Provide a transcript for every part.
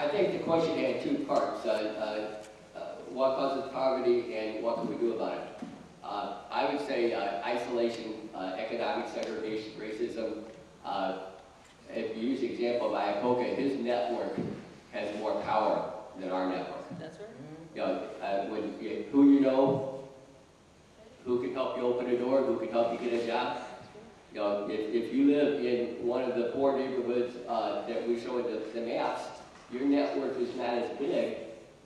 I think the question had two parts. What causes poverty and what can we do about it? I would say isolation, economic segregation, racism. If you use the example of Iacocca, his network has more power than our network. That's right. You know, who you know, who can help you open a door, who can help you get a job. You know, if you live in one of the poor neighborhoods that we show in the maps, your network is not as big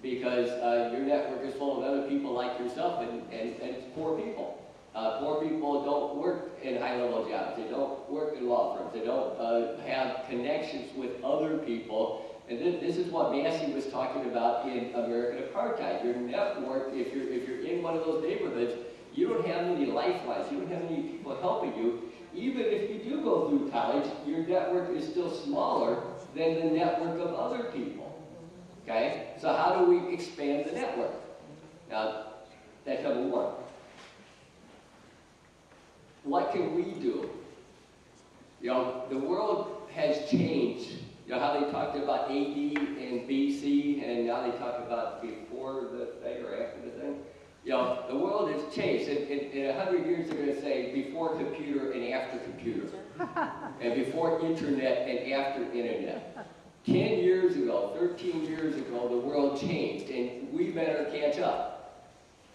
because your network is full of other people like yourself, and it's poor people. Poor people don't work in high-level jobs. They don't work in law firms. They don't have connections with other people. And this is what Massey was talking about in American Apartheid. Your network, if you're in one of those neighborhoods, you don't have any lifelines. You don't have any people helping you. Even if you do go through college, your network is still smaller than the network of other people. Okay? So how do we expand the network? Now, that's number one. What can we do? You know, the world has changed. You know how they talked about AD and BC, and now they talk about before the thing or after the thing? You know, the world has changed. In 100 years, they're going to say before computer and after computer. And before internet and after internet. 10 years ago, 13 years ago, the world changed, and we better catch up.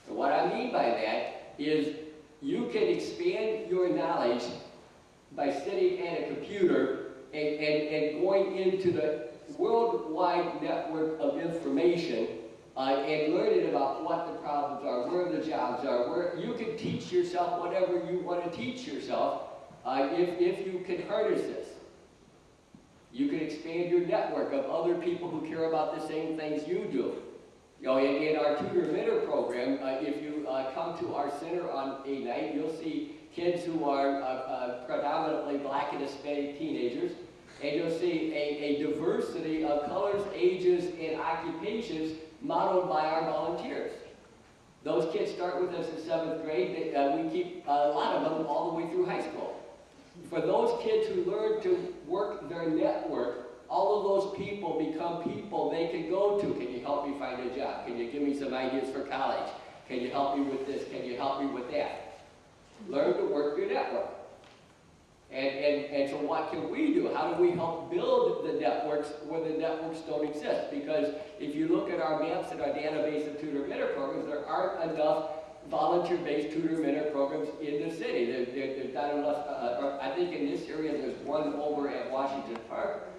And what I mean by that is you can expand your knowledge by sitting at a computer and going into the worldwide network of information and learning about what the problems are, where the jobs are, where you can teach yourself whatever you want to teach yourself if you can harness this. You can expand your network of other people who care about the same things you do. You know, in our Tutor Mentor program, if you come to our center on a night, you'll see kids who are predominantly Black and Hispanic teenagers, and you'll see a diversity of colors, ages, and occupations modeled by our volunteers. Those kids start with us in 7th grade. We keep a lot of them all the way through high school. For those kids who learn to work their network, all of those people become people they can go to. Can you help me find a job? Can you give me some ideas for college? Can you help me with this? Can you help me with that? Learn to work your network. And so what can we do? How do we help build the networks where the networks don't exist? Because if you look at our maps and our database of tutor mentor programs, there aren't enough volunteer-based tutor mentor programs in the city. There's not enough, I think in this area there's one over at Washington Park.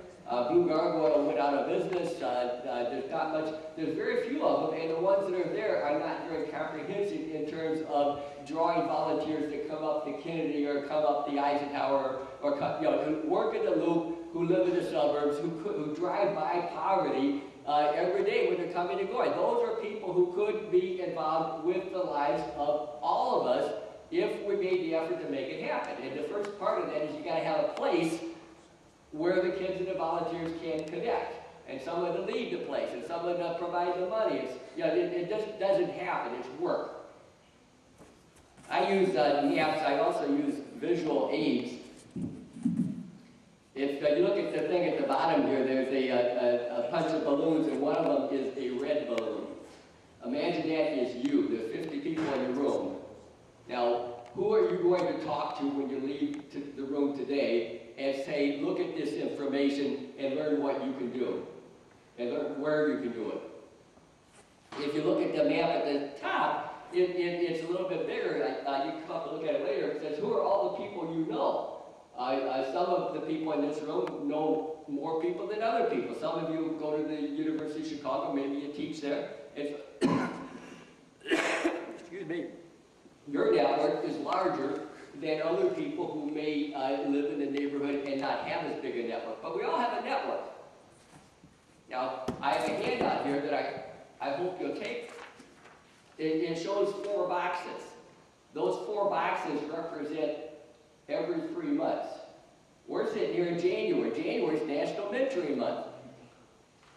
Blue Gargoyle went out of business. There's not much, there's very few of them, and the ones that are there are not very comprehensive in terms of drawing volunteers that come up the Kennedy or come up the Eisenhower or you know, who work in the loop, who live in the suburbs, who drive by poverty every day when they're coming and going. Those are people who could be involved with the lives of all of us if we made the effort to make it happen. And the first part of that is you got to have a place where the kids and the volunteers can connect, and someone to lead the place, and someone to provide the money. It's, you know, it just doesn't happen, it's work. I use maps, I also use visual aids. If you look at the thing at the bottom here, there's a bunch of balloons, and one of them is a red balloon. Imagine that is you, there's 50 people in the room. Now, who are you going to talk to when you leave the room today and say, look at this information and learn what you can do, and learn where you can do it? If you look at the map at the top, it's a little bit bigger. You can come up and look at it later. It says, who are all the people you know? Some of the people in this room know more people than other people. Some of you go to the University of Chicago, maybe you teach there. Excuse me. Your network is larger than other people who may live in the neighborhood and not have as big a network. But we all have a network. Now, I have a handout here that I hope you'll take. It shows 4 boxes. Those 4 boxes represent every 3 months. We're sitting here in January. January is National Mentoring Month.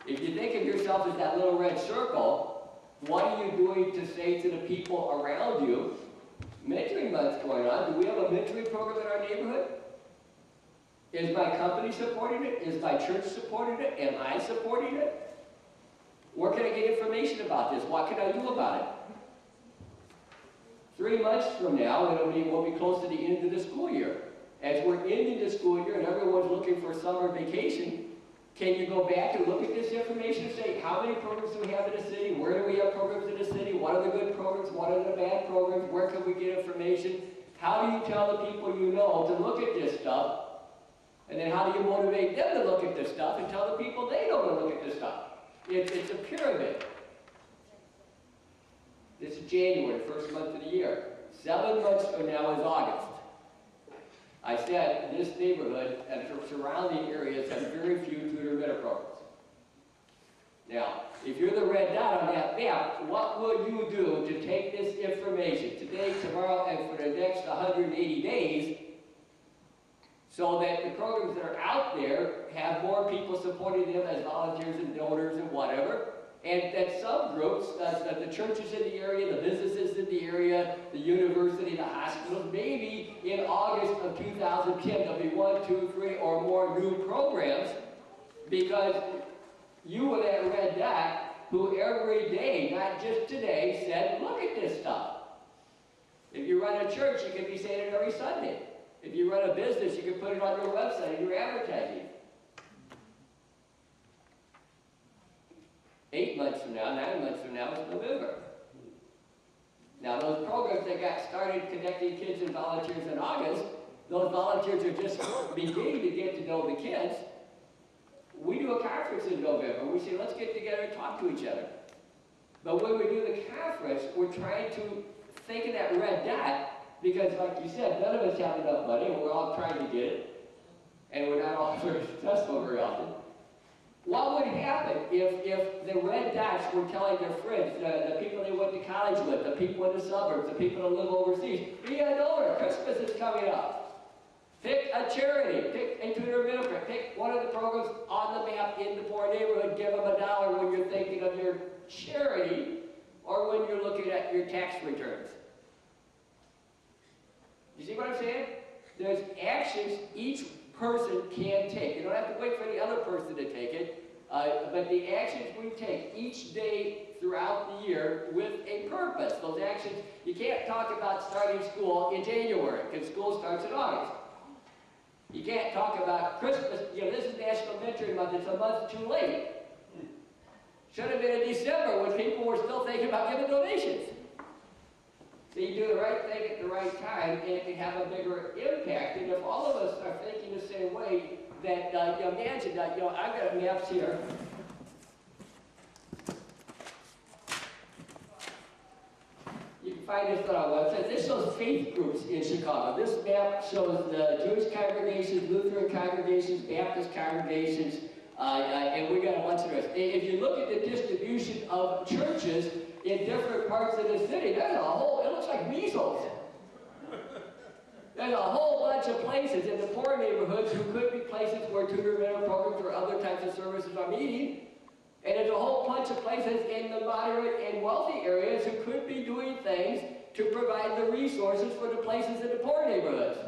If you think of yourself as that little red circle, what are you doing to say to the people around you? Mentoring month's going on. Do we have a mentoring program in our neighborhood? Is my company supporting it? Is my church supporting it? Am I supporting it? Where can I get information about this? What can I do about it? 3 months from now, we'll be close to the end of the school year. As we're ending the school year and everyone's looking for summer vacation, can you go back and look at this information and say, how many programs do we have in the city? Where do we have programs in the city? What are the good programs? What are the bad programs? Where can we get information? How do you tell the people you know to look at this stuff? And then how do you motivate them to look at this stuff and tell the people they know to look at this stuff? It's a pyramid. This is January, first month of the year. 7 months from now is August. I said this neighborhood and surrounding areas have very few tutor middle programs. Now, if you're the red dot on that map, what will you do to take this information today, tomorrow, and for the next 180 days so that the programs that are out there have more people supporting them as volunteers and donors and whatever, and that some groups, the churches in the area, the businesses in the area, the university, the hospitals, maybe in August of 2010 there'll be 1, 2, 3 or more new programs because you were that red dot who every day, not just today, said, look at this stuff. If you run a church, you can be saying it every Sunday. If you run a business, you can put it on your website and your advertising. 8 months from now, 9 months from now, it's November. Now those programs that got started connecting kids and volunteers in August, those volunteers are just beginning to get to know the kids. We do a conference in November. We say, let's get together and talk to each other. But when we do the conference, we're trying to think of that red dot because, like you said, none of us have enough money and we're all trying to get it. And we're not all very successful very often. What would happen if the red dots were telling their friends, the people they went to college with, the people in the suburbs, the people that live overseas, be a donor, Christmas is coming up. Pick a charity, pick a tutor middle grade, pick one of the programs on the map in the poor neighborhood, give them $1 when you're thinking of your charity or when you're looking at your tax returns. You see what I'm saying? There's actions each person can take. You don't have to wait for the other person to take it, but the actions we take each day throughout the year with a purpose. Those actions, you can't talk about starting school in January because school starts in August. You can't talk about Christmas, this is National Mentoring Month, it's a month too late. Should have been in December when people were still thinking about giving donations. So you do the right thing at the right time, and it can have a bigger impact. And if all of us are thinking the same way, that imagine that I've got maps here. You can find this on our website. This shows faith groups in Chicago. This map shows the Jewish congregations, Lutheran congregations, Baptist congregations, and we got a bunch of the rest. If you look at the distribution of churches in different parts of the city, there's a whole, it looks like measles. There's a whole bunch of places in the poor neighborhoods who could be places where tutor mentor programs or other types of services are meeting. And there's a whole bunch of places in the moderate and wealthy areas who could be doing things to provide the resources for the places in the poor neighborhoods.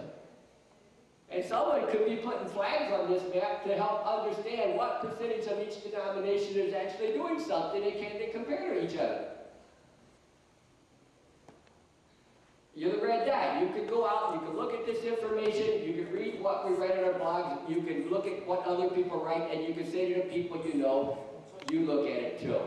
And someone could be putting flags on this map to help understand what percentage of each denomination is actually doing something and can they compare to each other. You're the red dot. You can go out, you can look at this information, you can read what we write in our blogs, you can look at what other people write, and you can say to the people you know, you look at it too.